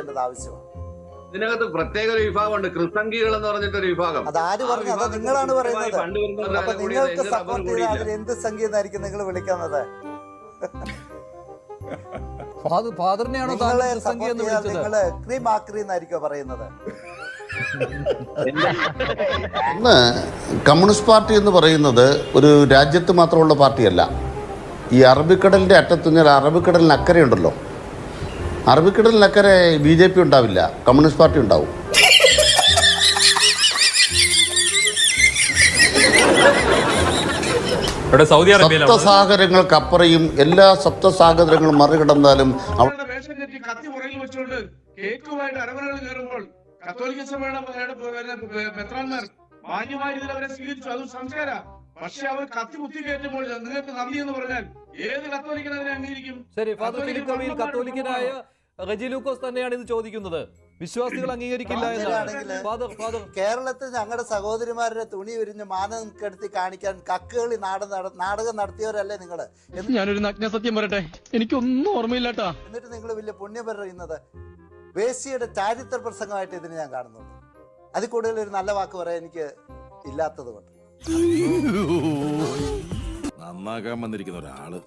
പരിശോധിക്കേണ്ടത് ആവശ്യമാണ്. ഇതിനകത്ത് പ്രത്യേക ഒരു വിഭാഗമുണ്ട്, ക്രിസംഖികൾ എന്ന് പറഞ്ഞിട്ടൊരു വിഭാഗം. അതാര് പറഞ്ഞു? അത് നിങ്ങളാണ് പറയുന്നത്. അപ്പൊ നിങ്ങൾക്ക് സപ്പോർട്ട് ചെയ്ത് അതിൽ എന്ത് സംഖ്യ എന്നായിരിക്കും നിങ്ങൾ വിളിക്കുന്നത്? ഫാദറിനെയാണോ നിങ്ങൾ ക്രീം ആക്രി എന്നായിരിക്കോ പറയുന്നത്? ഒന്ന്, കമ്മ്യൂണിസ്റ്റ് പാർട്ടി എന്ന് പറയുന്നത് ഒരു രാജ്യത്ത് മാത്രമുള്ള പാർട്ടിയല്ല. ഈ അറബിക്കടലിൻ്റെ അറ്റത്തുനിന്ന് അറബിക്കടലിന് അക്കരയുണ്ടല്ലോ, അറബിക്കടലിനക്കരെ BJP ഉണ്ടാവില്ല, കമ്മ്യൂണിസ്റ്റ് പാർട്ടി ഉണ്ടാവും. സപ്തസാഗരങ്ങൾക്കപ്പുറയും എല്ലാ സപ്തസാഗരങ്ങളും മറികടന്നാലും കത്തോലിക്ക സഭയുടെ മെത്രാന്മാർ മാന്യമായ രീതിയിൽ അവരെ സ്വീകരിച്ചു. അതും സംസ്കാര. പക്ഷെ അവർ കത്തി കുത്തി കയറ്റുമ്പോൾ നിങ്ങൾക്ക് നന്ദി എന്ന് പറഞ്ഞാൽ ഏത് കത്തോലിക്കൻ അതിനെ അംഗീകരിക്കും? ശരി, ഫാദർ ഫിലിപ്പ് കവിയിൽ കത്തോലിക്കനായ റെജി ലൂക്കോസ് തന്നെയാണ് ഇത് ചോദിക്കുന്നത്. വിശ്വാസികൾ അംഗീകരിക്കില്ല എന്നാണ്. കേരളത്തിൽ ഞങ്ങളുടെ സഹോദരിമാരുടെ തുണി വിരിഞ്ഞ് മാനം കെടുത്തി കാണിക്കാൻ കക്കുകളി നാടകം നടത്തിയവരല്ലേ നിങ്ങള്? ഞാനൊരു നഗ്നസത്യം പറയട്ടെ, എനിക്കൊന്നും ഓർമ്മയില്ലാട്ടാ. എന്നിട്ട് നിങ്ങൾ വലിയ പുണ്യം പറയുന്നത് വേശ്യയുടെ ചാരിത്ര പ്രസംഗമായിട്ട് ഇതിന് ഞാൻ കാണുന്നുള്ളൂ. അതിൽ കൂടുതൽ ഒരു നല്ല വാക്ക് പറയാൻ എനിക്ക് ഇല്ലാത്തത് കൊണ്ട്. നന്നാക്കാൻ വന്നിരിക്കുന്ന ഒരാള്